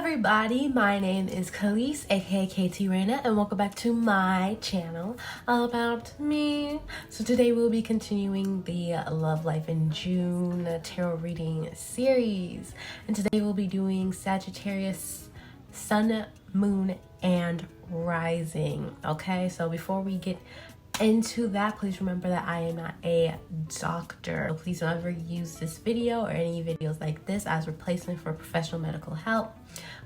everybody, my name is Khalees, aka KT Raina, and welcome back to my channel all about me. So today we'll be continuing the Love Life in June tarot reading series, and today we'll be doing Sagittarius, Sun, Moon, and Rising. Okay, so before we get into that, please remember that I am not a doctor. Please don't ever use this video or any videos like this as replacement for professional medical help.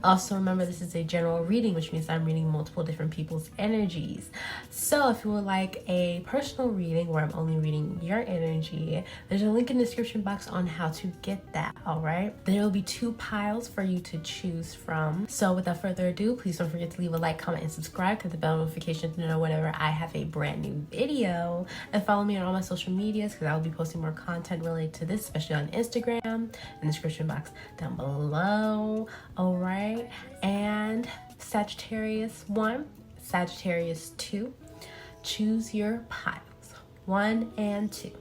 Also remember, this is a general reading, which means I'm reading multiple different people's energies. So if you would like a personal reading where I'm only reading your energy, there's a link in the description box on how to get that. All right, there will be 2 piles for you to choose from. So without further ado, please don't forget to leave a like, comment, and subscribe to the bell notification to know whenever I have a brand new video, and follow me on all my social medias because I will be posting more content related to this, especially on Instagram, in the description box down below. All right, and Sagittarius 1, Sagittarius 2, choose your piles 1 and 2.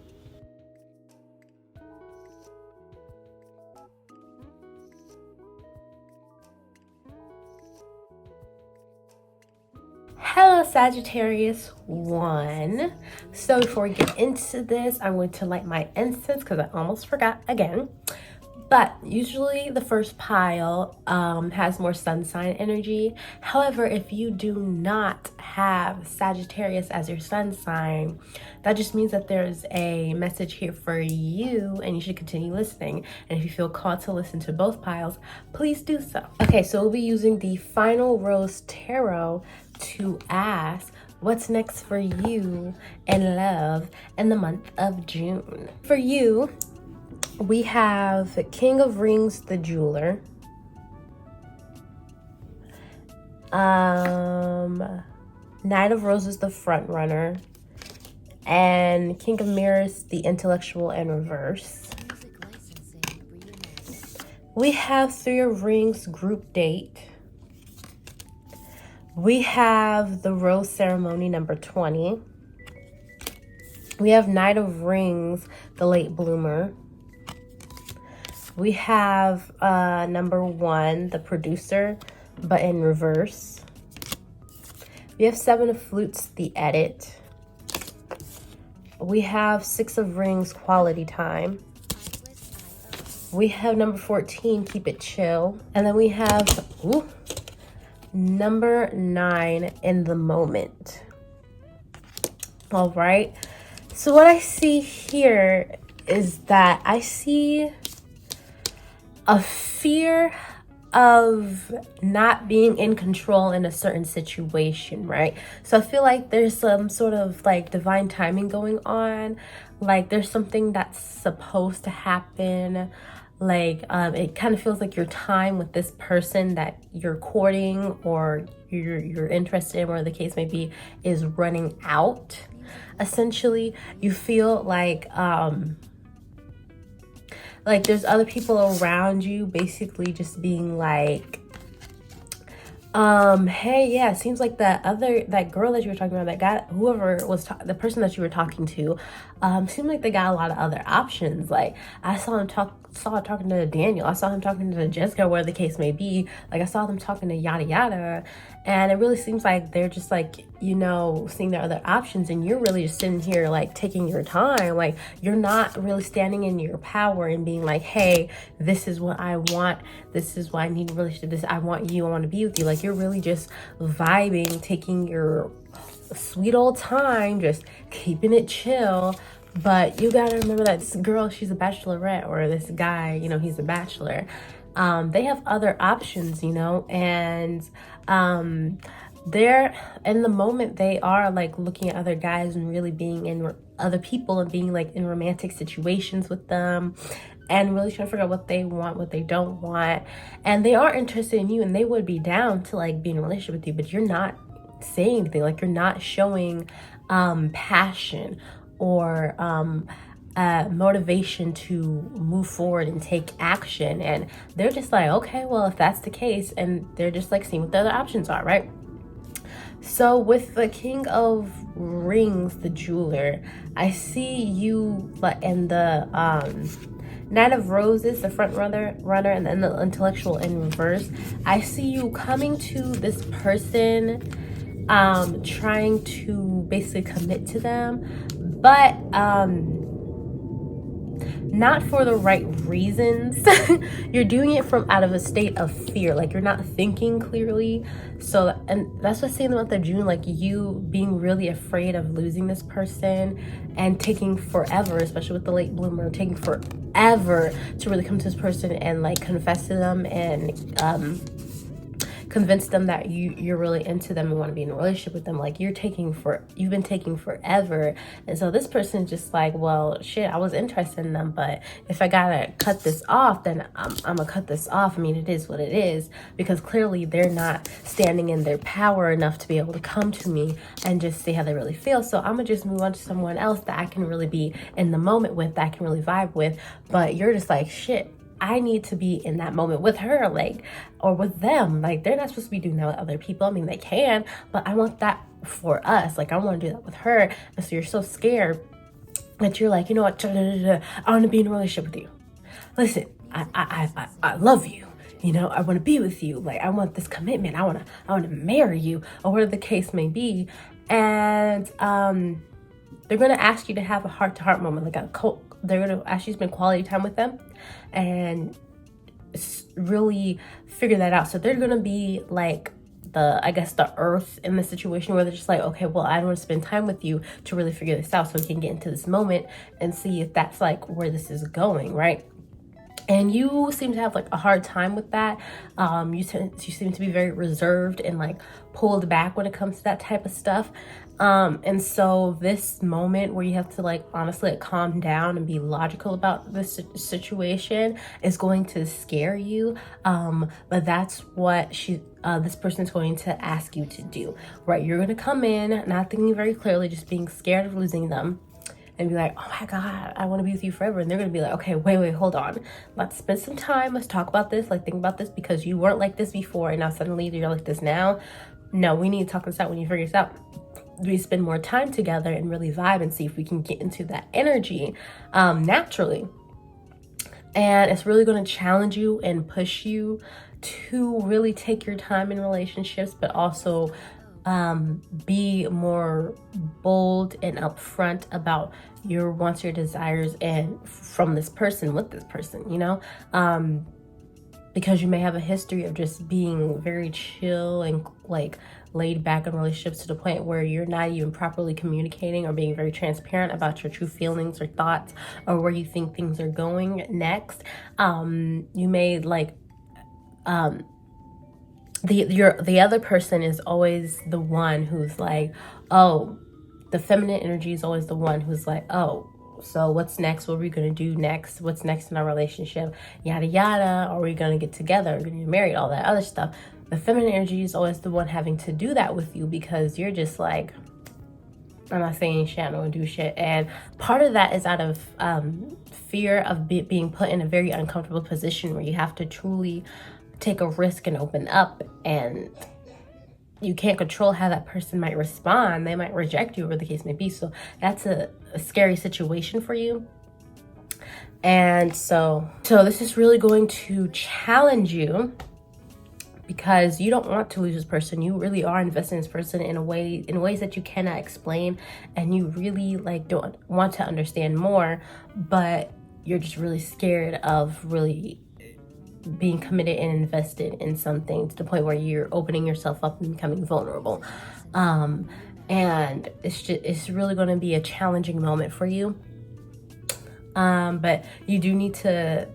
Hello Sagittarius 1. So before we get into this, I'm going to light my incense because I almost forgot again. But usually the first pile has more sun sign energy. However, if you do not have Sagittarius as your sun sign, that just means that there's a message here for you and you should continue listening. And if you feel called to listen to both piles, please do so. Okay, so we'll be using the Final Rose Tarot to ask what's next for you in love in the month of June. For you, we have King of Rings, the jeweler, Knight of Roses, the front runner, and King of Mirrors, the intellectual in reverse. We have 3 of Rings, group date. We have the Rose Ceremony, number 20. We have Knight of Rings, the late bloomer. We have number 1, the producer, but in reverse. We have 7 of Flutes, the edit. We have 6 of Rings, quality time. We have number 14, keep it chill. And then we have number 9, in the moment. All right. So what I see here is that I see a fear of not being in control in a certain situation, right? So I feel like there's some sort of like divine timing going on. Like there's something that's supposed to happen. Like it kind of feels like your time with this person that you're courting or you're interested in, whatever the case may be, is running out. Essentially, you feel like there's other people around you basically just being like, hey, yeah, it seems like that girl that you were talking about, that guy, whoever was the person that you were talking to, seemed like they got a lot of other options. Like I saw him talking to Daniel, I saw him talking to Jessica, whatever the case may be. Like I saw them talking to yada yada, and it really seems like they're just like, you know, seeing their other options, and you're really just sitting here like taking your time. Like you're not really standing in your power and being like, hey, this is what I want, this is why I need a relationship, this, I want you, I want to be with you. Like you're really just vibing, taking your sweet old time, just keeping it chill. But you gotta remember that this girl, she's a bachelorette, or this guy, you know, he's a bachelor. They have other options, you know, and they're in the moment, they are like looking at other guys and really being in other people and being like in romantic situations with them and really trying to figure out what they want, what they don't want. And they are interested in you and they would be down to like be in a relationship with you, but you're not saying anything. Like you're not showing passion or motivation to move forward and take action. And they're just like, okay, well, if that's the case, and they're just like seeing what the other options are, right? So with the King of Rings, the jeweler, I see you in the Knight of Roses, the front runner, and then the intellectual in reverse. I see you coming to this person, trying to basically commit to them, but not for the right reasons. You're doing it from out of a state of fear, like you're not thinking clearly. So, and that's what's saying about the June, like you being really afraid of losing this person and taking forever, especially with the late bloomer, taking forever to really come to this person and like confess to them and convince them that you're really into them and want to be in a relationship with them. Like you've been taking forever. And so this person is just like, well, shit, I was interested in them, but if I gotta cut this off, then I'm gonna cut this off. I mean, it is what it is, because clearly they're not standing in their power enough to be able to come to me and just see how they really feel. So I'm gonna just move on to someone else that I can really be in the moment with, that I can really vibe with. But you're just like, shit, I need to be in that moment with her, like, or with them. Like, they're not supposed to be doing that with other people. I mean, they can, but I want that for us. Like, I want to do that with her. And so you're so scared that you're like, you know what? I want to be in a relationship with you. Listen, I love you. You know, I want to be with you. Like, I want this commitment. I want to marry you, or whatever the case may be. And they're going to ask you to have a heart-to-heart moment, like they're going to ask you to spend quality time with them and really figure that out. So they're going to be like the earth in the situation, where they're just like, okay, well, I want to spend time with you to really figure this out so we can get into this moment and see if that's like where this is going, right? And you seem to have like a hard time with that. You seem to be very reserved and like pulled back when it comes to that type of stuff. And so this moment where you have to like honestly like calm down and be logical about this situation is going to scare you. But that's what this person is going to ask you to do, right? You're going to come in not thinking very clearly, just being scared of losing them, and be like, oh my God, I want to be with you forever. And they're going to be like, okay, wait, hold on. Let's spend some time. Let's talk about this. Like, think about this, because you weren't like this before. And now suddenly you're like this now. No, we need to talk this out. When you figure this out, we spend more time together and really vibe and see if we can get into that energy naturally. And it's really going to challenge you and push you to really take your time in relationships, but also be more bold and upfront about your wants, your desires, and from this person, with this person, you know, because you may have a history of just being very chill and like laid back in relationships to the point where you're not even properly communicating or being very transparent about your true feelings or thoughts or where you think things are going next. You may like the other person is always the one who's like, oh, the feminine energy is always the one who's like, oh, so what's next? What are we going to do next? What's next in our relationship? Yada, yada. Are we going to get together? Are we going to get married? All that other stuff. The feminine energy is always the one having to do that with you, because you're just like, I'm not saying shit, I don't do shit. And part of that is out of fear of being put in a very uncomfortable position where you have to truly take a risk and open up, and you can't control how that person might respond. They might reject you, or the case may be. So that's a scary situation for you. And so this is really going to challenge you, because you don't want to lose this person. You really are investing in this person in ways that you cannot explain, and you really like don't want to understand more, but you're just really scared of really being committed and invested in something to the point where you're opening yourself up and becoming vulnerable. And it's really going to be a challenging moment for you. But you do need to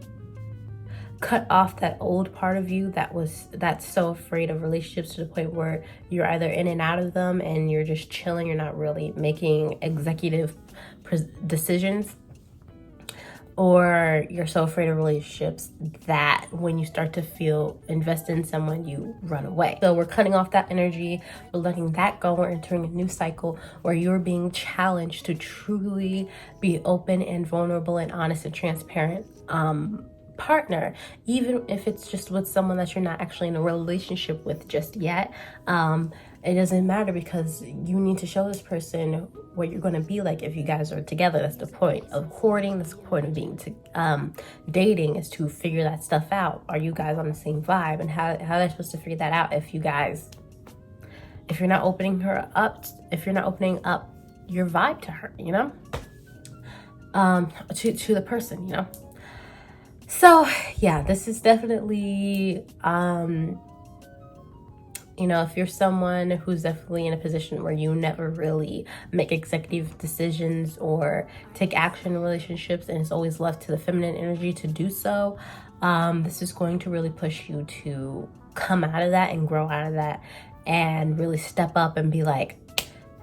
cut off that old part of you that's so afraid of relationships, to the point where you're either in and out of them and you're just chilling. You're not really making executive decisions, or you're so afraid of relationships that when you start to feel invested in someone, you run away. So we're cutting off that energy. We're letting that go. We're entering a new cycle where you're being challenged to truly be open and vulnerable and honest and transparent. partner, even if it's just with someone that you're not actually in a relationship with just yet. It doesn't matter, because you need to show this person what you're going to be like if you guys are together. That's the point of courting. That's the point of being dating, is to figure that stuff out. Are you guys on the same vibe? And how are they supposed to figure that out if you're not opening up your vibe to her, you know, to the person, you know. So yeah, this is definitely, you know, if you're someone who's definitely in a position where you never really make executive decisions or take action in relationships, and it's always left to the feminine energy to do so, this is going to really push you to come out of that and grow out of that, and really step up and be like,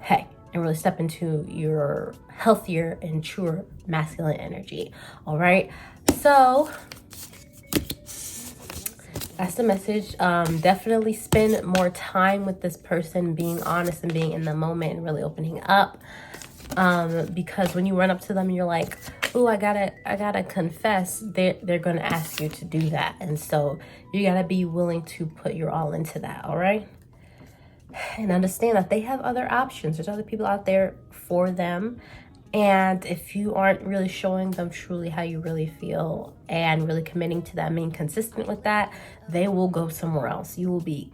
hey, and really step into your healthier and truer masculine energy. All right, so that's the message. Definitely spend more time with this person, being honest and being in the moment and really opening up. Because when you run up to them and you're like, "Ooh, I gotta confess," they're gonna ask you to do that, and so you gotta be willing to put your all into that. All right, and understand that they have other options. There's other people out there for them. And if you aren't really showing them truly how you really feel and really committing to that, being consistent with that, they will go somewhere else. You will be,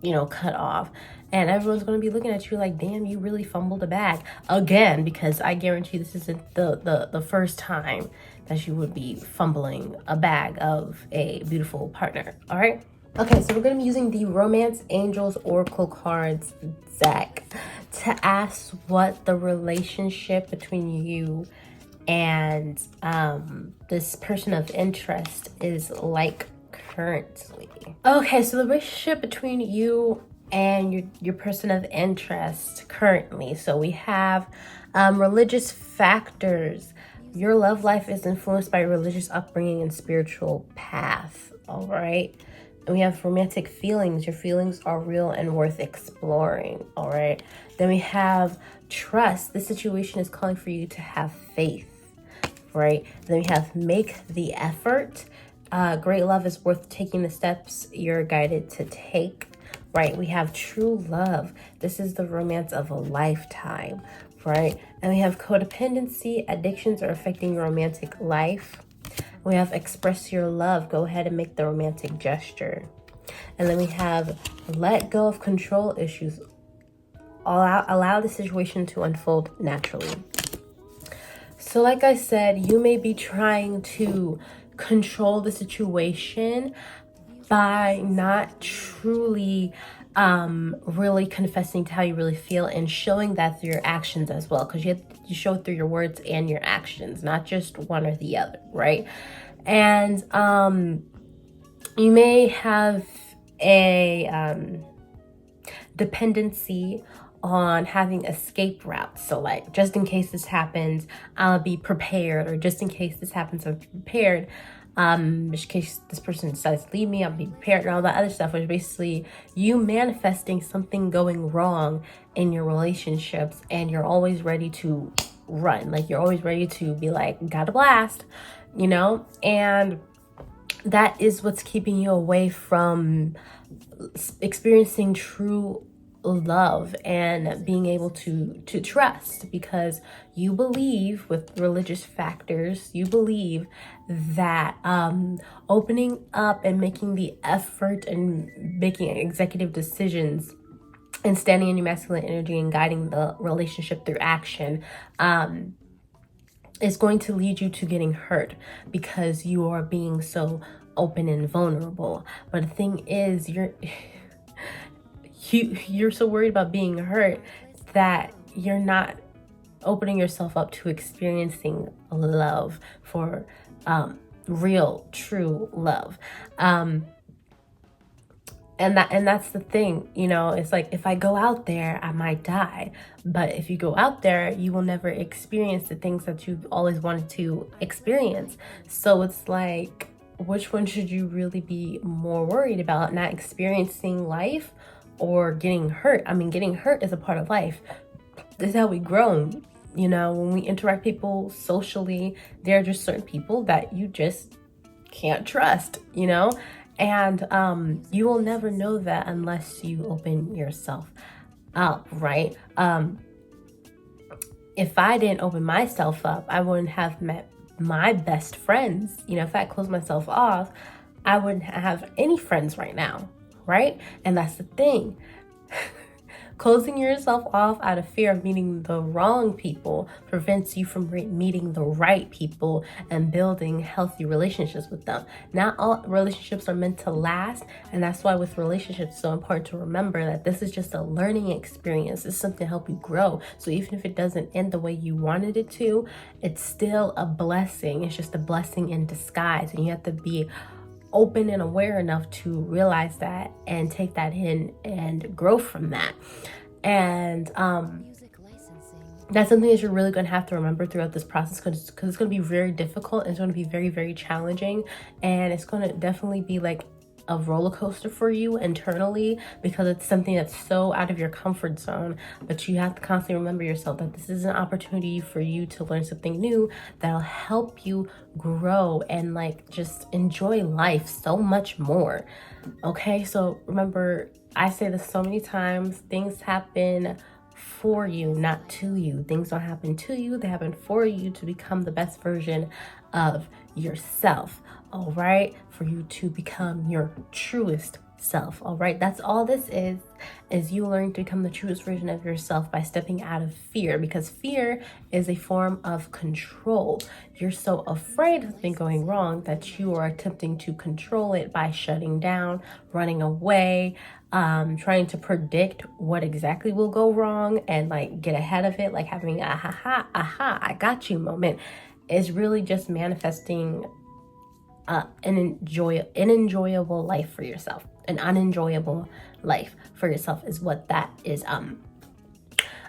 you know, cut off. And everyone's going to be looking at you like, damn, you really fumbled a bag again, because I guarantee this isn't the first time that you would be fumbling a bag of a beautiful partner. All right. Okay, so we're going to be using the Romance Angels Oracle cards deck to ask what the relationship between you and this person of interest is like currently. Okay, so the relationship between you and your person of interest currently. So we have religious factors. Your love life is influenced by religious upbringing and spiritual path. All right. And we have romantic feelings. Your feelings are real and worth exploring. All right. Then we have trust. This situation is calling for you to have faith. Right. Then we have make the effort. Great love is worth taking the steps you're guided to take. Right. We have true love. This is the romance of a lifetime. Right. And we have codependency. Addictions are affecting your romantic life. We have express your love. Go ahead and make the romantic gesture. And then we have let go of control issues. Allow the situation to unfold naturally. So like I said, you may be trying to control the situation by not truly really confessing to how you really feel and showing that through your actions as well, because you show it through your words and your actions, not just one or the other, right? And you may have a dependency on having escape routes. So like, just in case this happens, I'll be prepared, or just in case this happens, I'm prepared. In case this person decides to leave me, I'll be prepared, and all that other stuff, which is basically you manifesting something going wrong in your relationships, and you're always ready to run. Like, you're always ready to be like, got a blast, you know? And that is what's keeping you away from experiencing true love and being able to trust, because you believe, with religious factors, you believe that opening up and making the effort and making executive decisions and standing in your masculine energy and guiding the relationship through action is going to lead you to getting hurt, because you are being so open and vulnerable. But the thing is, you're so worried about being hurt that you're not opening yourself up to experiencing love, for real, true love. And that's the thing, you know. It's like, if I go out there, I might die. But if you go out there, you will never experience the things that you've always wanted to experience. So it's like, which one should you really be more worried about? Not experiencing life or getting hurt? I mean, getting hurt is a part of life. This is how we grow. You know, when we interact people socially, there are just certain people that you just can't trust, you know? And you will never know that unless you open yourself up, right? If I didn't open myself up, I wouldn't have met my best friends. You know, if I closed myself off, I wouldn't have any friends right now, right? And that's the thing. Closing yourself off out of fear of meeting the wrong people prevents you from meeting the right people and building healthy relationships with them. Not all relationships are meant to last, and that's why with relationships it's so important to remember that this is just a learning experience. It's something to help you grow. So even if it doesn't end the way you wanted it to, it's still a blessing. It's just a blessing in disguise, and you have to be open and aware enough to realize that and take that in and grow from that. And that's something that you're really going to have to remember throughout this process, because it's going to be very difficult, and it's going to be very, very challenging, and it's going to definitely be like a roller coaster for you internally, because it's something that's so out of your comfort zone. But you have to constantly remember yourself that this is an opportunity for you to learn something new that'll help you grow and like just enjoy life so much more. Okay, so remember, I say this so many times, things happen for you, not to you. Things don't happen to you, they happen for you to become the best version of yourself. All right, for you to become your truest self. All right, that's all this is you learning to become the truest version of yourself by stepping out of fear, because fear is a form of control. You're so afraid of something going wrong that you are attempting to control it by shutting down, running away, trying to predict what exactly will go wrong and like get ahead of it, like having a aha, I got you moment. Is really just manifesting an enjoyable life for yourself. An unenjoyable life for yourself is what that is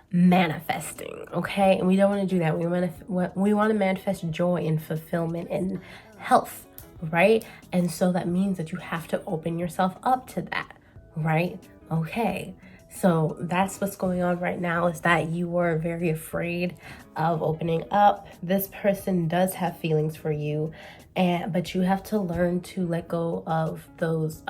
manifesting. Okay, and we don't want to do that. We want to manifest joy and fulfillment and health, right? And so that means that you have to open yourself up to that, right? Okay, so that's what's going on right now, is that you are very afraid of opening up. This person does have feelings for you, but you have to learn to let go of those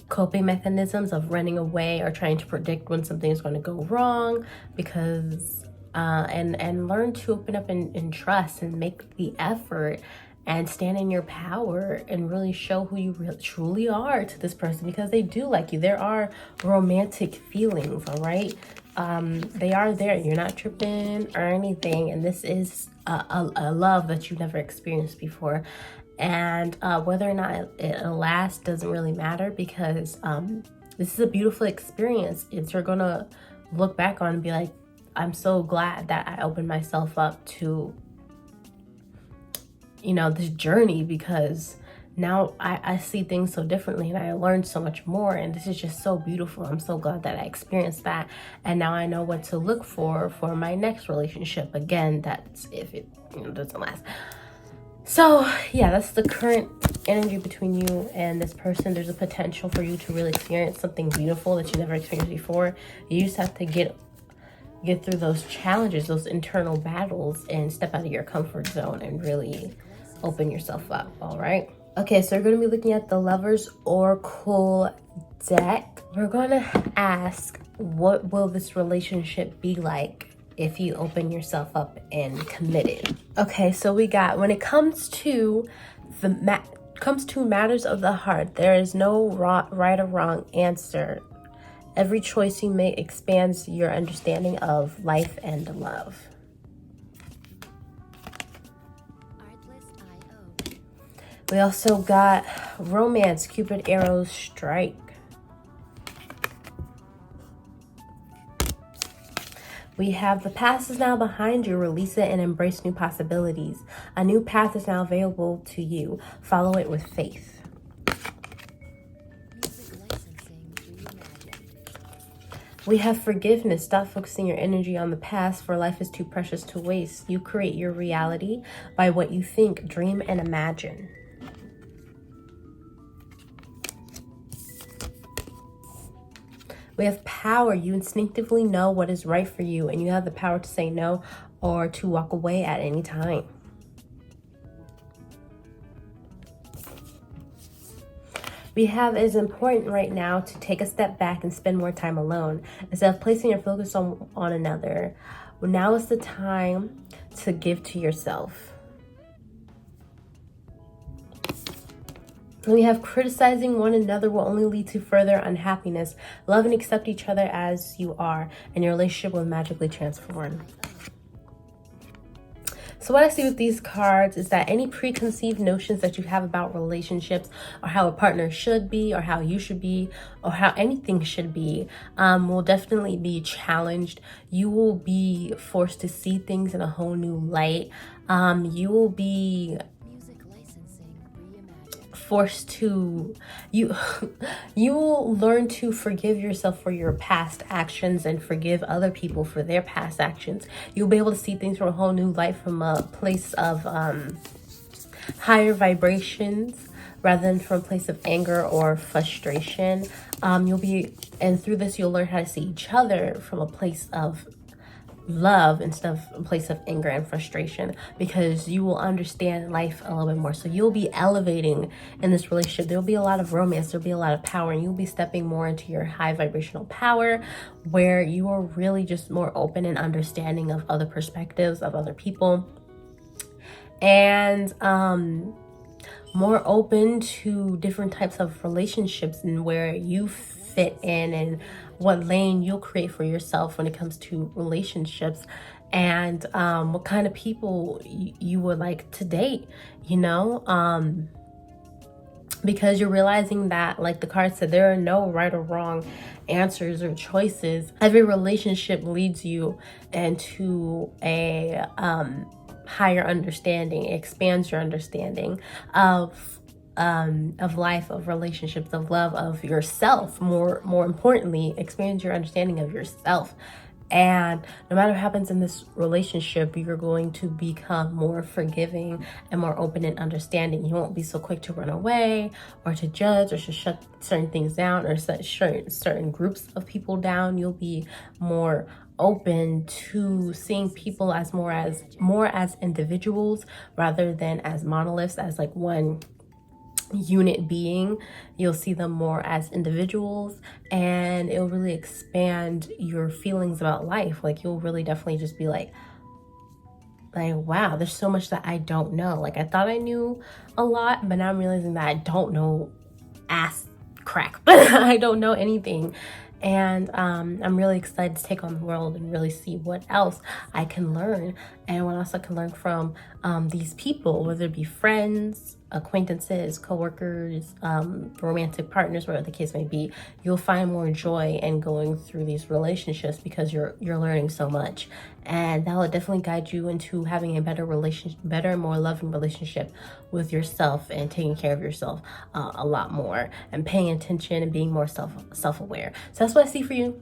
coping mechanisms of running away or trying to predict when something is going to go wrong, because and learn to open up and trust and make the effort and stand in your power and really show who you really truly are to this person, because they do like you. There are romantic feelings, all right? They are there. You're not tripping or anything, and this is a love that you've never experienced before. And whether or not it'll last doesn't really matter, because this is a beautiful experience. You're gonna look back on and be like, I'm so glad that I opened myself up to, you know, this journey, because now I see things so differently and I learned so much more, and this is just so beautiful. I'm so glad that I experienced that, and now I know what to look for my next relationship. Again, that's if it, you know, doesn't last. So yeah, that's the current energy between you and this person. There's a potential for you to really experience something beautiful that you never experienced before. You just have to get through those challenges, those internal battles, and step out of your comfort zone and really open yourself up. All right. Okay, so we're going to be looking at the Lovers Oracle deck. We're going to ask, what will this relationship be like if you open yourself up and committed? Okay, so we got, when it comes to matters of the heart, there is no right or wrong answer. Every choice you make expands your understanding of life and love. We also got romance, Cupid arrows strike. We have the past is now behind you. Release it and embrace new possibilities. A new path is now available to you. Follow it with faith. We have forgiveness. Stop focusing your energy on the past, for life is too precious to waste. You create your reality by what you think, dream, and imagine. We have power. You instinctively know what is right for you, and you have the power to say no or to walk away at any time. We have, it is important right now to take a step back and spend more time alone instead of placing your focus on another. Now is the time to give to yourself. We have criticizing one another will only lead to further unhappiness. Love and accept each other as you are, and your relationship will magically transform. So what I see with these cards is that any preconceived notions that you have about relationships, or how a partner should be, or how you should be, or how anything should be, will definitely be challenged. You will be forced to see things in a whole new light. You will be forced to you will learn to forgive yourself for your past actions and forgive other people for their past actions. You'll be able to see things from a whole new light, from a place of higher vibrations rather than from a place of anger or frustration. And through this you'll learn how to see each other from a place of love instead of a place of anger and frustration, because you will understand life a little bit more. So you'll be elevating in this relationship. There'll be a lot of romance, there'll be a lot of power, and you'll be stepping more into your high vibrational power, where you are really just more open and understanding of other perspectives of other people, and more open to different types of relationships and where you fit in, and what lane you'll create for yourself when it comes to relationships, and what kind of people you would like to date, because you're realizing that, like the card said, there are no right or wrong answers or choices. Every relationship leads you into a higher understanding. It expands your understanding of life, of relationships, of love, of yourself. More importantly, expands your understanding of yourself. And no matter what happens in this relationship, you're going to become more forgiving and more open and understanding. You won't be so quick to run away or to judge or to shut certain things down or shut certain groups of people down. You'll be more open to seeing people as more as individuals rather than as monoliths, as like one unit being. You'll see them more as individuals, and it'll really expand your feelings about life. Like you'll really definitely just be like, wow, there's so much that I don't know. Like I thought I knew a lot, but now I'm realizing that I don't know ass crack. I don't know anything. And I'm really excited to take on the world and really see what else I can learn, and what else I can learn from these people, whether it be friends, acquaintances, coworkers, romantic partners, whatever the case may be. You'll find more joy in going through these relationships because you're learning so much, and that will definitely guide you into having a better and more loving relationship with yourself, and taking care of yourself a lot more, and paying attention and being more self-aware. So that's what I see for you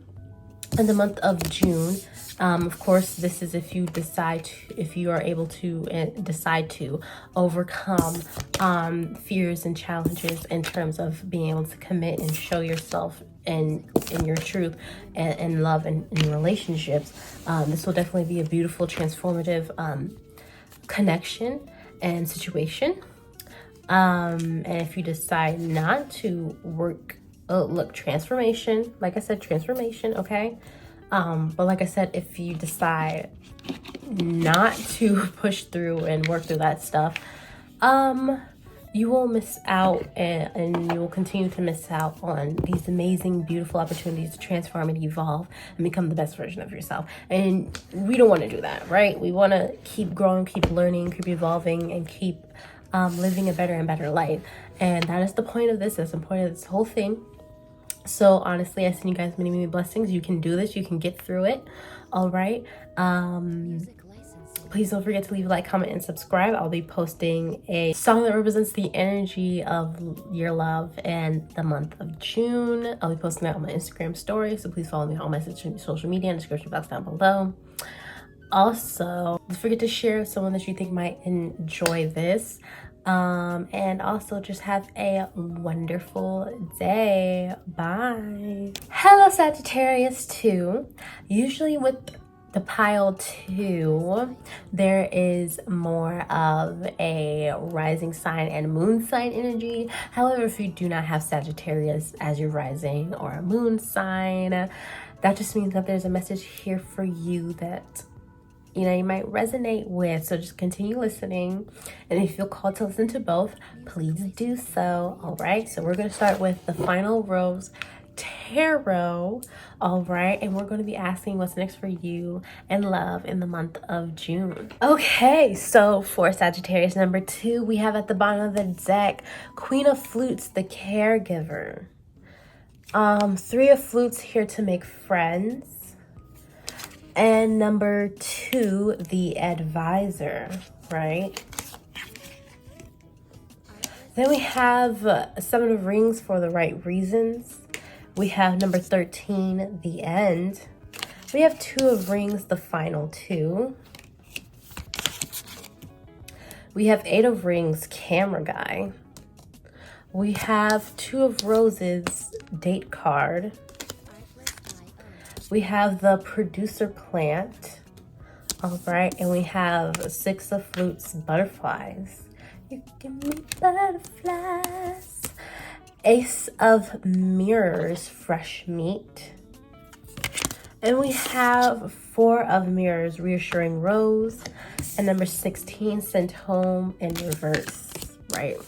in the month of June. Of course, this is if you are able to decide to overcome fears and challenges in terms of being able to commit and show yourself in your truth and love and in relationships. This will definitely be a beautiful, transformative connection and situation. And if you decide not to work, transformation, like I said, transformation, okay? But like I said, if you decide not to push through and work through that stuff, you will miss out, and you will continue to miss out on these amazing, beautiful opportunities to transform and evolve and become the best version of yourself. And we don't want to do that, right? We want to keep growing, keep learning, keep evolving, and keep living a better and better life. And that is the point of this. That's the point of this whole thing. So honestly, I send you guys many, many blessings. You can do this. You can get through it. All right. Please don't forget to leave a like, comment, and subscribe. I'll be posting a song that represents the energy of your love and the month of June. I'll be posting that on my Instagram story. So please follow me on all my social media in the description box down below. Also, don't forget to share with someone that you think might enjoy this. And also just have a wonderful day. Bye. Hello, Sagittarius 2. Usually with The pile 2, there is more of a rising sign and moon sign energy. However, if you do not have Sagittarius as your rising or a moon sign, that just means that there's a message here for you that, you know, you might resonate with. So just continue listening. And if you feel called to listen to both, please do so. All right. So we're going to start with the Final Rose Tarot. All right. And we're going to be asking what's next for you and love in the month of June. Okay. So for Sagittarius number 2, we have at the bottom of the deck, Queen of Flutes, the caregiver. 3 of Flutes, here to make friends. And number 2, the advisor, right? Then we have 7 of Rings, for the right reasons. We have number 13, the end. We have 2 of Rings, the final 2. We have 8 of Rings, camera guy. We have 2 of Roses, date card. We have the producer plant. All right, and we have 6 of Flutes, butterflies. You give me butterflies. Ace of Mirrors, fresh meat. And we have 4 of Mirrors, reassuring rose. And number 16, sent home in reverse, right?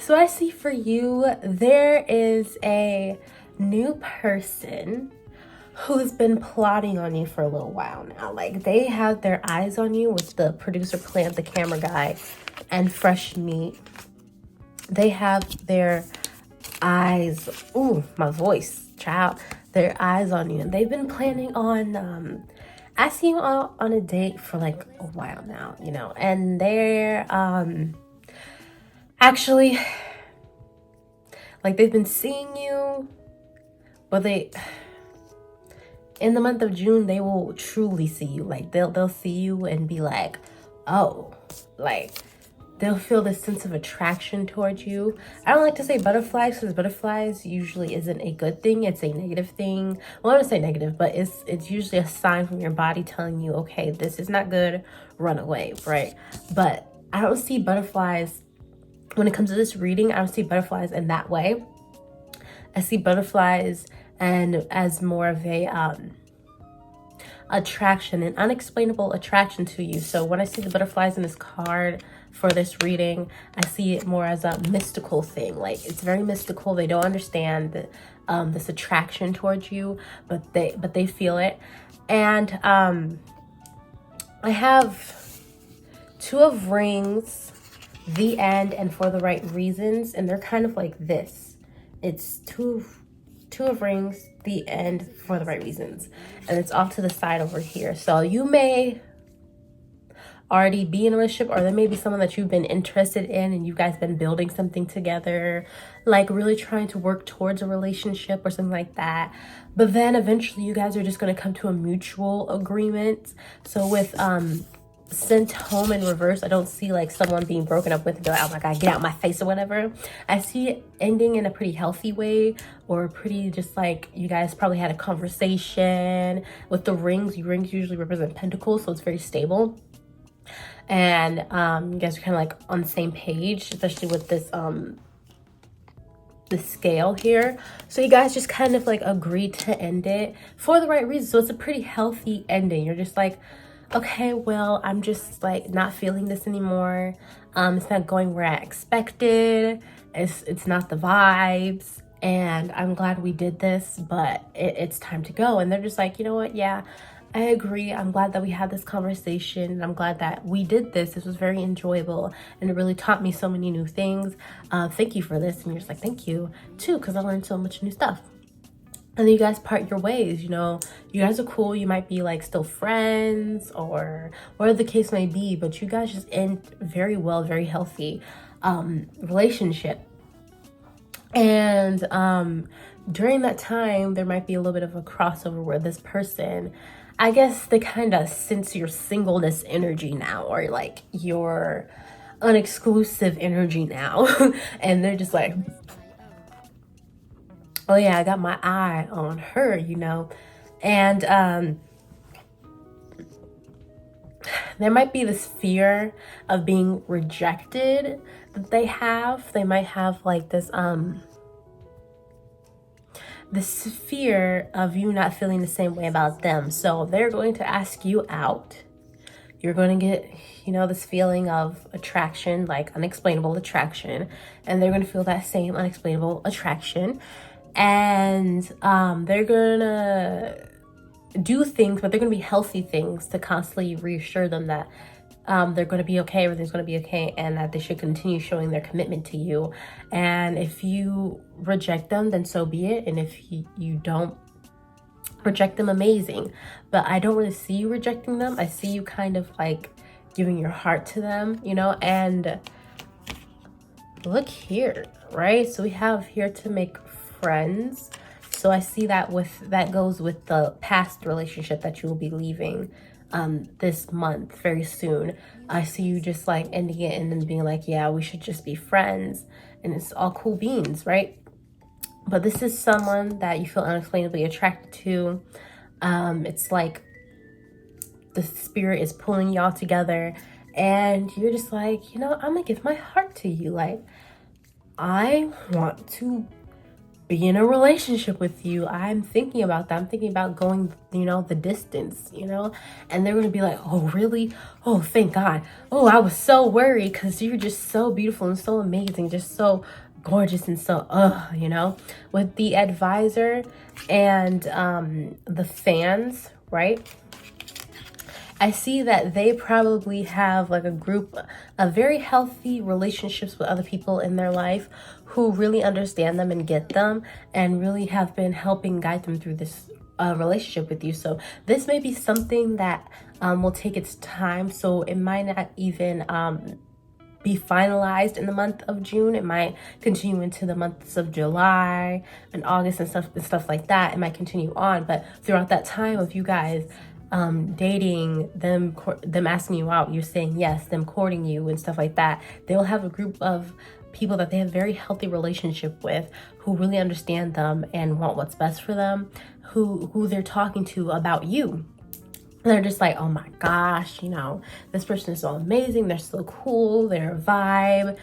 So I see for you, there is a new person who's been plotting on you for a little while now. Like, they have their eyes on you with the producer plant, the camera guy, and fresh meat. They have their eyes, ooh, my voice, child, their eyes on you. And they've been planning on asking you out on a date for like a while now, you know. And they're actually, like, they've been seeing you, but in the month of June, they will truly see you. Like, they'll see you and be like, oh, like, they'll feel this sense of attraction towards you. I don't like to say butterflies, because butterflies usually isn't a good thing. It's a negative thing. Well, I don't say negative, but it's usually a sign from your body telling you, okay, this is not good, run away, right? But I don't see butterflies, when it comes to this reading, I don't see butterflies in that way. I see butterflies and as more of a attraction, an unexplainable attraction to you. So when I see the butterflies in this card for this reading, I see it more as a mystical thing. Like, it's very mystical. They don't understand this attraction towards you, but they feel it. And I have 2 of Rings, the end, and for the right reasons, and they're kind of like this. It's two of Rings, the end, for the right reasons, and it's off to the side over here. So you may already be in a relationship, or there may be someone that you've been interested in and you guys been building something together, like really trying to work towards a relationship or something like that. But then eventually you guys are just going to come to a mutual agreement. So with sent home in reverse, I don't see like someone being broken up with and be like, oh my god, get out my face or whatever. I see it ending in a pretty healthy way, or pretty just like you guys probably had a conversation. With the rings usually represent pentacles, so it's very stable. And you guys are kind of like on the same page, especially with this the scale here. So you guys just kind of like agreed to end it for the right reason. So it's a pretty healthy ending. You're just like, okay, well, I'm just like not feeling this anymore. It's not going where I expected. It's not the vibes, and I'm glad we did this, but it's time to go. And they're just like, you know what? Yeah, I agree. I'm glad that we had this conversation, and I'm glad that we did this. This was very enjoyable, and it really taught me so many new things. Thank you for this. And you're just like, thank you too, because I learned so much new stuff. And then you guys part your ways, you know. You guys are cool. You might be like still friends or whatever the case may be, but you guys just end very well, very healthy relationship. And during that time, there might be a little bit of a crossover where this person, I guess they kind of sense your singleness energy now, or like your unexclusive energy now. And they're just like, oh yeah, I got my eye on her, you know. And there might be this fear of being rejected that they have. They might have like this fear of you not feeling the same way about them. So they're going to ask you out. You're going to get, this feeling of attraction, like unexplainable attraction. And they're going to feel that same unexplainable attraction. And they're going to do things, but they're going to be healthy things to constantly reassure them that they're going to be okay, everything's going to be okay, and that they should continue showing their commitment to you. And if you reject them, then so be it. And if you don't reject them, amazing. But I don't really see you rejecting them. I see you kind of like giving your heart to them, and look here, right? So we have here to make friends. So I see that goes with the past relationship that you will be leaving this month very soon. I see you just like ending it and then being like, yeah, we should just be friends, and it's all cool beans, right? But this is someone that you feel unexplainably attracted to. It's like the spirit is pulling y'all together, and you're just like, I'm gonna give my heart to you. Like, I want to be in a relationship with you. I'm thinking about that. I'm thinking about going, the distance, and they're going to be like, oh, really? Oh, thank God. Oh, I was so worried because you're just so beautiful and so amazing, just so gorgeous and so, with the advisor and the fans, right? I see that they probably have like a group of very healthy relationships with other people in their life who really understand them and get them and really have been helping guide them through this relationship with you. So this may be something that will take its time. So it might not even be finalized in the month of June. It might continue into the months of July and August and stuff like that. It might continue on, but throughout that time of you guys dating, them asking you out, you're saying yes, them courting you and stuff like that, they'll have a group of people that they have very healthy relationship with who really understand them and want what's best for them, who they're talking to about you. They're just like, oh my gosh, this person is so amazing, they're so cool, they're a vibe,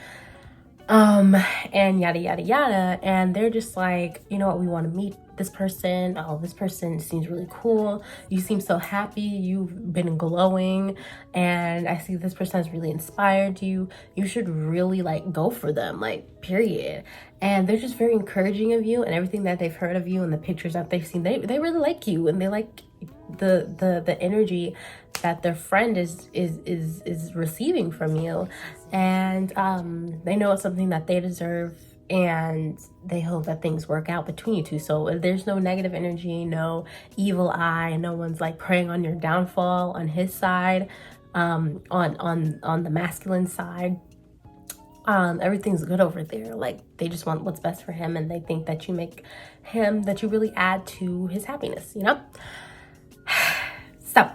and yada yada yada. And they're just like, we want to meet this person. Oh, this person seems really cool, you seem so happy, you've been glowing, and I see this person has really inspired you. You should really like go for them, like, period. And they're just very encouraging of you, and everything that they've heard of you and the pictures that they've seen, they really like you, and they like the energy that their friend is receiving from you. And they know it's something that they deserve, and they hope that things work out between you two. So there's no negative energy, no evil eye, no one's like preying on your downfall on his side, on the masculine side. Everything's good over there. Like, they just want what's best for him, and they think that you really add to his happiness, So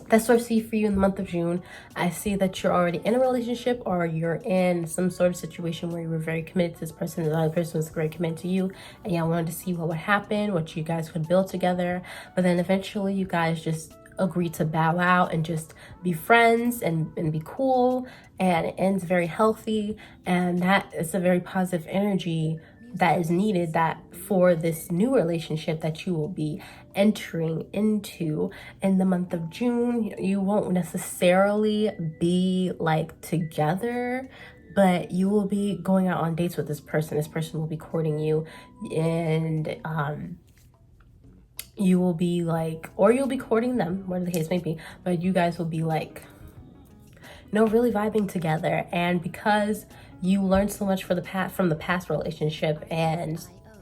that's what I see for you in the month of June. I see that you're already in a relationship, or you're in some sort of situation where you were very committed to this person, and the other person was very committed to you, and y'all wanted to see what would happen, what you guys would build together. But then eventually you guys just agree to bow out and just be friends and be cool, and it ends very healthy. And that is a very positive energy that is needed that for this new relationship that you will be entering into in the month of June. You won't necessarily be like together, but you will be going out on dates with this person. This person will be courting you, and you will be like, or you'll be courting them, whatever the case may be, but you guys will be like, really vibing together. And because you learned so much from the past relationship, and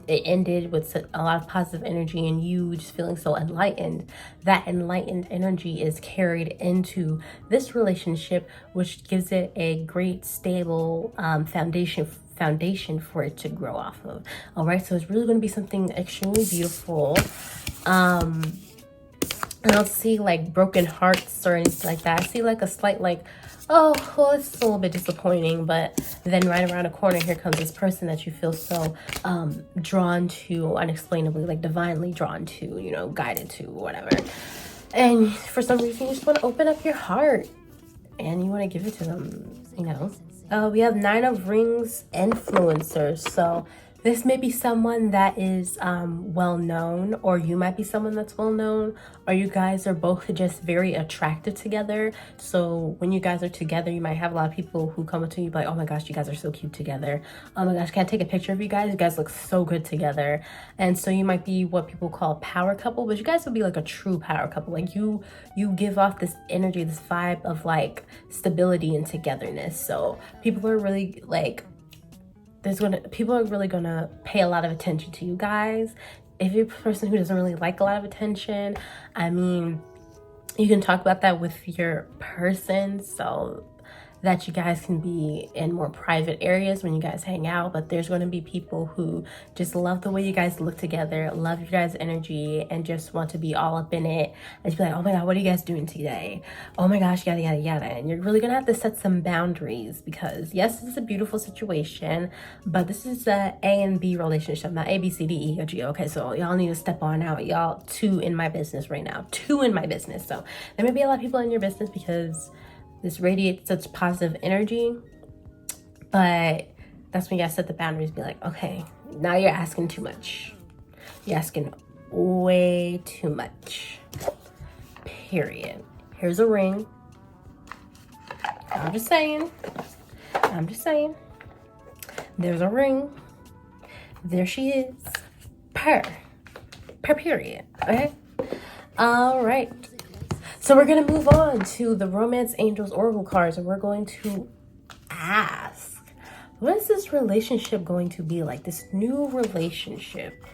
it ended with a lot of positive energy and you just feeling so enlightened, that enlightened energy is carried into this relationship, which gives it a great stable foundation for it to grow off of. All right, so it's really going to be something extremely beautiful. I don't see like broken hearts or anything like that. I see like a slight like, oh, well, it's a little bit disappointing, but then right around the corner, here comes this person that you feel so drawn to, unexplainably, like divinely drawn to, guided to, whatever. And for some reason, you just want to open up your heart and you want to give it to them, you know. We have 9 of Rings influencers. So this may be someone that is well known, or you might be someone that's well known, or you guys are both just very attracted together. So when you guys are together, you might have a lot of people who come up to you like, oh my gosh, you guys are so cute together. Oh my gosh, can I take a picture of you guys? You guys look so good together. And so you might be what people call a power couple, but you guys will be like a true power couple. Like you give off this energy, this vibe of like stability and togetherness. So people are really like, people are really gonna pay a lot of attention to you guys. If you're a person who doesn't really like a lot of attention, I mean, you can talk about that with your person so that you guys can be in more private areas when you guys hang out. But there's going to be people who just love the way you guys look together, love your guys' energy, and just want to be all up in it and just be like, oh my god, what are you guys doing today? Oh my gosh, yada yada yada. And you're really gonna have to set some boundaries, because yes, this is a beautiful situation, but this is a A and B relationship, not A, B, C, D, E, or G. Okay, so y'all need to step on out. Y'all 2 in my business right now, 2 in my business. So there may be a lot of people in your business because this radiates such positive energy, but that's when you gotta set the boundaries. Be like, okay, now you're asking too much. You're asking way too much. Period. Here's a ring. I'm just saying. There's a ring. There she is. Per period. Okay. All right. So we're going to move on to the Romance Angels Oracle cards, and we're going to ask, what is this relationship going to be like? This new relationship,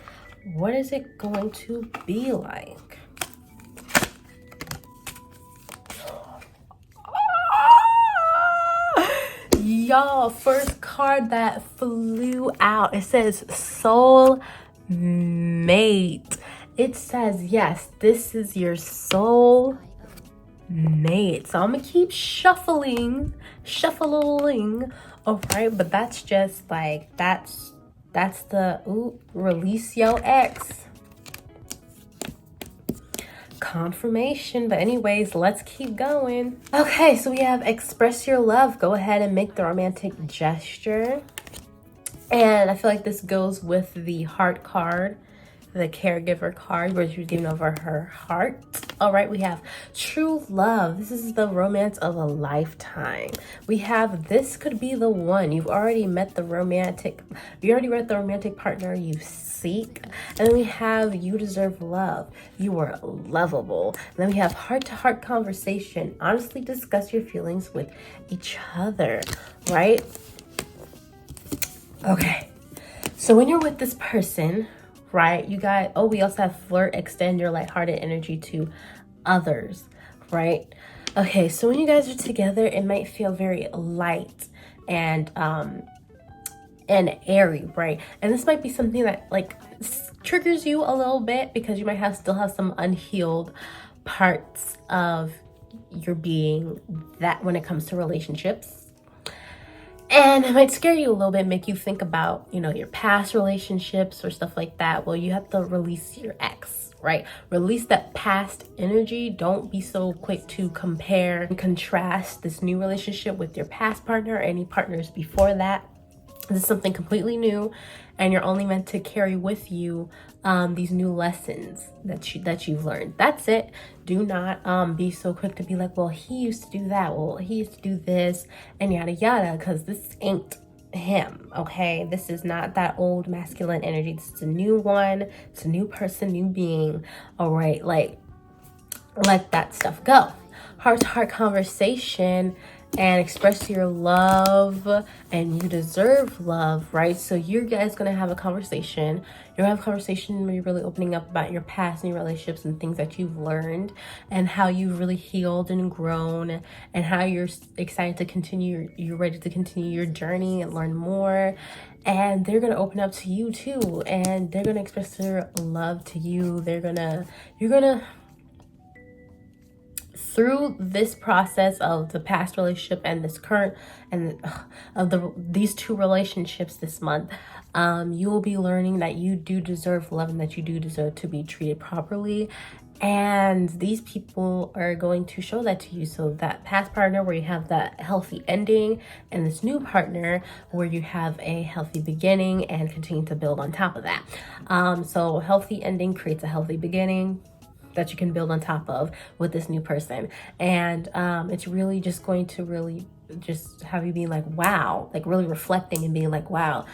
what is it going to be like? Y'all, first card that flew out, it says soul mate. It says, yes, this is your soul mate. So I'm gonna keep shuffling. All right, but that's just like, that's the release your ex confirmation. But anyways, let's keep going. Okay, so we have express your love. Go ahead and make the romantic gesture. And I feel like this goes with the heart card, the caregiver card, where she's giving over her heart. All right, we have true love. This is the romance of a lifetime. We have, this could be the one. You've already met the romantic partner you seek. And then we have you deserve love. You are lovable. And then we have heart-to-heart conversation. Honestly discuss your feelings with each other, right? Okay, so when you're with this person, right, you got, we also have flirt, extend your lighthearted energy to others, right? Okay, so when you guys are together, it might feel very light and airy, right? And this might be something that like triggers you a little bit, because you might still have some unhealed parts of your being that when it comes to relationships. And it might scare you a little bit, make you think about, your past relationships or stuff like that. Well, you have to release your ex, right? Release that past energy. Don't be so quick to compare and contrast this new relationship with your past partner or any partners before that. This is something completely new, and you're only meant to carry with you these new lessons that you've learned. That's it. Do not be so quick to be like, well, he used to do that. Well, he used to do this and yada yada, because this ain't him. Okay, this is not that old masculine energy. This is a new one. It's a new person, new being. All right, like, let that stuff go. Heart-to-heart conversation and express your love, and you deserve love, right? So you guys gonna have a conversation. You're gonna have a conversation where you're really opening up about your past and your relationships and things that you've learned and how you've really healed and grown, and how you're excited to continue, you're ready to continue your journey and learn more. And they're gonna open up to you too, and they're gonna express their love to you. You're gonna through this process of the past relationship and this current and these 2 relationships this month, you will be learning that you do deserve love and that you do deserve to be treated properly. And these people are going to show that to you. So that past partner where you have that healthy ending, and this new partner where you have a healthy beginning and continue to build on top of that. So healthy ending creates a healthy beginning that you can build on top of with this new person. And it's really just going to really just have you being like, wow, like really reflecting and being like, wow,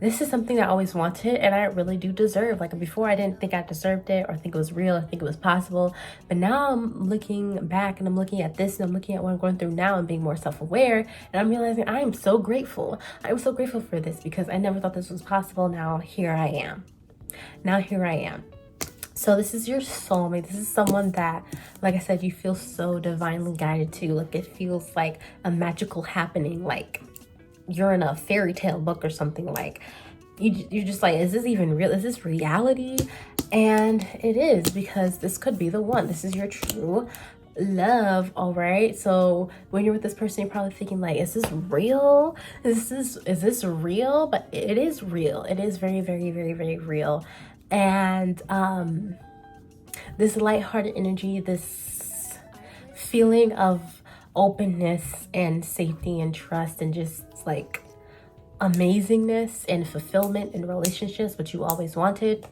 this is something I always wanted and I really do deserve. Like before, I didn't think I deserved it or think it was real, I think it was possible. But now I'm looking back and I'm looking at this and I'm looking at what I'm going through now and being more self-aware. And I'm realizing I am so grateful. I'm so grateful for this because I never thought this was possible. Now here I am. So this is your soulmate. This is someone that, like I said, you feel so divinely guided to. Like it feels like a magical happening, like you're in a fairy tale book or something. Like you're just like, is this even real? Is this reality? And it is, because this could be the one. This is your true love. All right, so when you're with this person, you're probably thinking like, is this real? Is this real? But it is real. It is very, very, very, very real. And this lighthearted energy, this feeling of openness and safety and trust and just like amazingness and fulfillment in relationships, which you always wanted,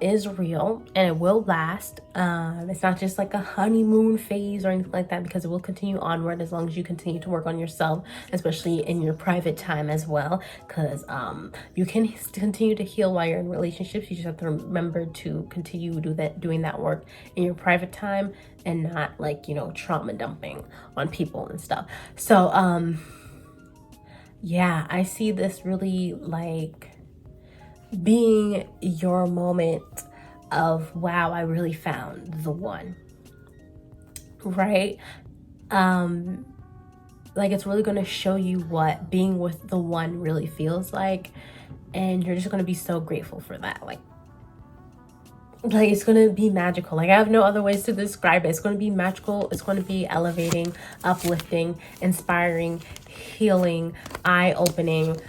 is real and it will last. It's not just like a honeymoon phase or anything like that, because it will continue onward as long as you continue to work on yourself, especially in your private time as well, because you can continue to heal while you're in relationships. You just have to remember to continue doing that work in your private time and not like, you know, trauma dumping on people and stuff. So yeah, I see this really like being your moment of, wow, I really found the one, right? Like it's really going to show you what being with the one really feels like, and you're just going to be so grateful for that. Like it's going to be magical. Like I have no other ways to describe it. It's going to be magical. It's going to be elevating, uplifting, inspiring, healing, eye-opening,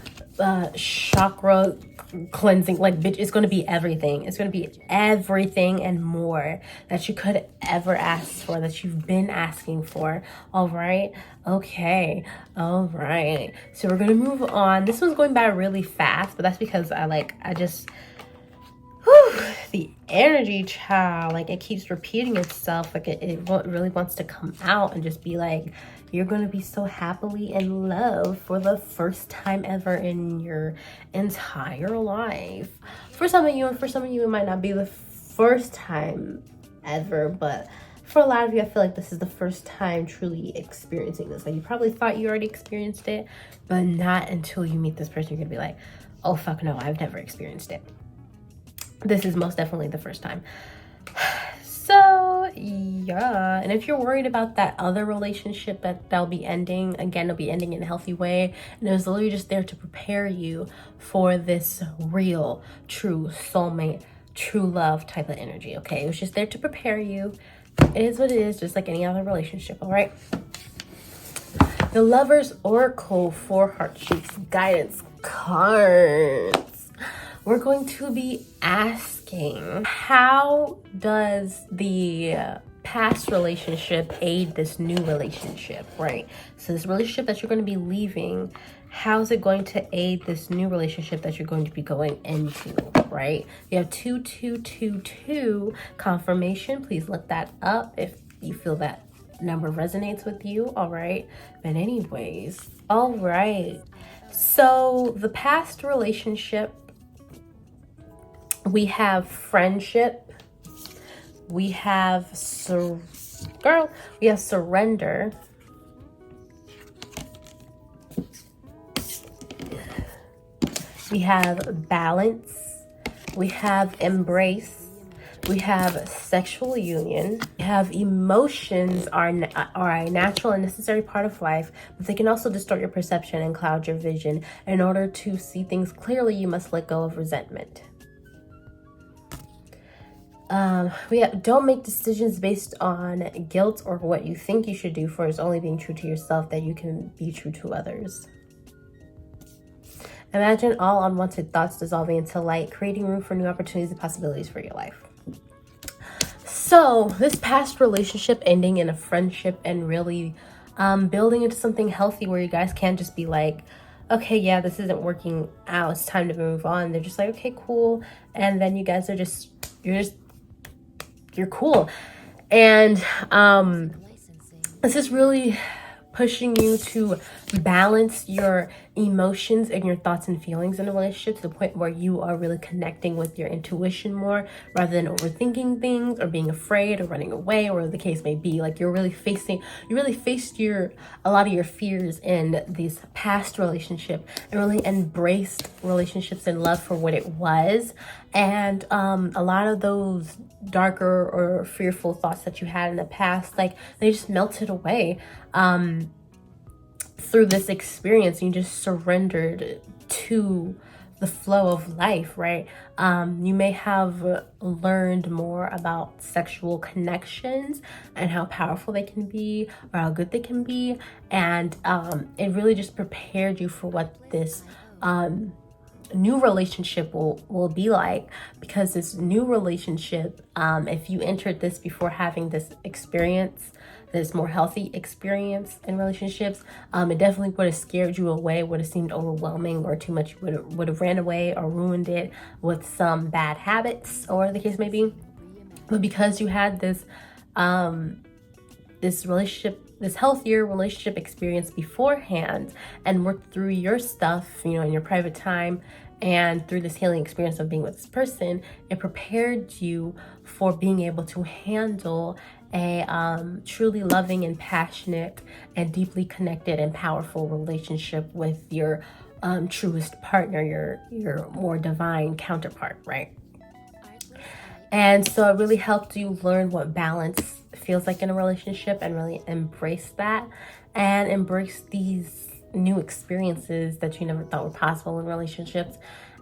chakra cleansing. Like bitch, it's going to be everything. It's going to be everything and more that you could ever ask for, that you've been asking for. All right, okay, all right, so we're going to move on. This one's going by really fast, but that's because I just the energy, child, like it keeps repeating itself. Like it really wants to come out and just be like, you're going to be so happily in love for the first time ever in your entire life. For some of you, and for some of you, it might not be the first time ever, but for a lot of you, I feel like this is the first time truly experiencing this. Like you probably thought you already experienced it, but not until you meet this person. You're going to be like, oh, fuck no, I've never experienced it. This is most definitely the first time. So yeah, and if you're worried about that other relationship that'll be ending, again, it'll be ending in a healthy way, and it was literally just there to prepare you for this real, true soulmate, true love type of energy. Okay, it was just there to prepare you. It is what it is, just like any other relationship. All right. The Lover's Oracle for Heart-Shapes guidance cards. We're going to be asking, how does the past relationship aid this new relationship, right? So this relationship that you're going to be leaving, how's it going to aid this new relationship that you're going to be going into, right? You have 2222 confirmation. Please look that up if you feel that number resonates with you. All right. But anyways, all right. So the past relationship, we have friendship, we have surrender, we have balance, we have embrace, we have sexual union, we have emotions are a natural and necessary part of life, but they can also distort your perception and cloud your vision. In order to see things clearly, you must let go of resentment. We have, don't make decisions based on guilt or what you think you should do, for it's only being true to yourself that you can be true to others. Imagine all unwanted thoughts dissolving into light, creating room for new opportunities and possibilities for your life. So this past relationship ending in a friendship and really building into something healthy where you guys can't just be like, okay, yeah, this isn't working out, it's time to move on. They're just like, okay, cool. And then you guys are you're cool. And this is really pushing you to balance your emotions and your thoughts and feelings in a relationship to the point where you are really connecting with your intuition more rather than overthinking things or being afraid or running away or the case may be. Like you really faced a lot of your fears in this past relationship and really embraced relationships and love for what it was. And a lot of those darker or fearful thoughts that you had in the past, like they just melted away through this experience. You just surrendered to the flow of life, right? You may have learned more about sexual connections and how powerful they can be or how good they can be, and it really just prepared you for what this new relationship will be like. Because this new relationship, if you entered this before having this experience, this more healthy experience in relationships, it definitely would have scared you away, would have seemed overwhelming or too much, would have ran away or ruined it with some bad habits or the case may be. But because you had this this healthier relationship experience beforehand and worked through your stuff, you know, in your private time, and through this healing experience of being with this person, it prepared you for being able to handle a truly loving and passionate and deeply connected and powerful relationship with your truest partner, your more divine counterpart, right? And so it really helped you learn what balance feels like in a relationship and really embrace that and embrace these new experiences that you never thought were possible in relationships.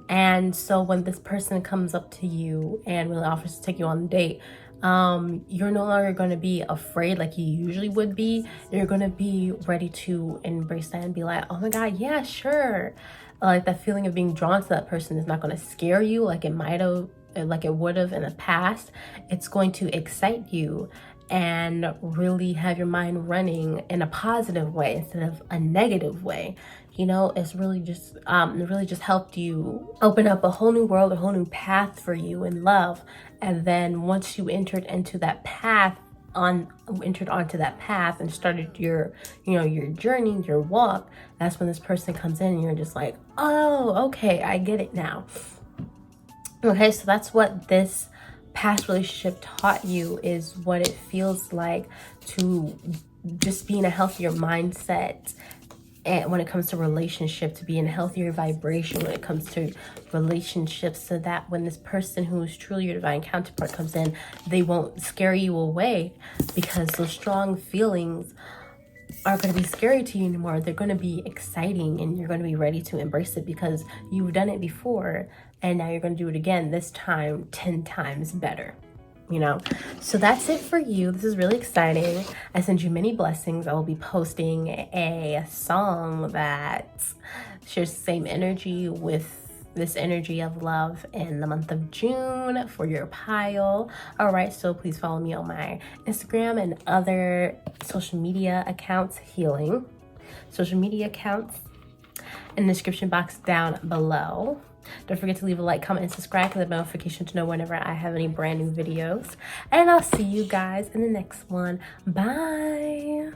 And so when this person comes up to you and really offers to take you on a date, you're no longer going to be afraid like you usually would be. You're going to be ready to embrace that and be like, oh my God, yeah, sure. Like that feeling of being drawn to that person is not going to scare you like it might have, like it would have in the past. It's going to excite you and really have your mind running in a positive way instead of a negative way. You know, it's really just it really just helped you open up a whole new world, a whole new path for you in love. And then once you entered onto that path and started your, you know, your journey, your walk, that's when this person comes in and you're just like, oh, okay, I get it now. Okay, so that's what this past relationship taught you, is what it feels like to just be in a healthier mindset. And when it comes to relationship, to be in a healthier vibration when it comes to relationships, so that when this person who is truly your divine counterpart comes in, they won't scare you away, because those strong feelings aren't going to be scary to you anymore. They're going to be exciting and you're going to be ready to embrace it because you've done it before and now you're going to do it again, this time 10 times better. You know, so that's it for you. This is really exciting. I send you many blessings. I will be posting a song that shares the same energy with this energy of love in the month of June for your pile. All right, so please follow me on my Instagram and other social media accounts, healing social media accounts, in the description box down below. Don't forget to leave a like, comment, and subscribe for the notification to know whenever I have any brand new videos. And I'll see you guys in the next one. Bye.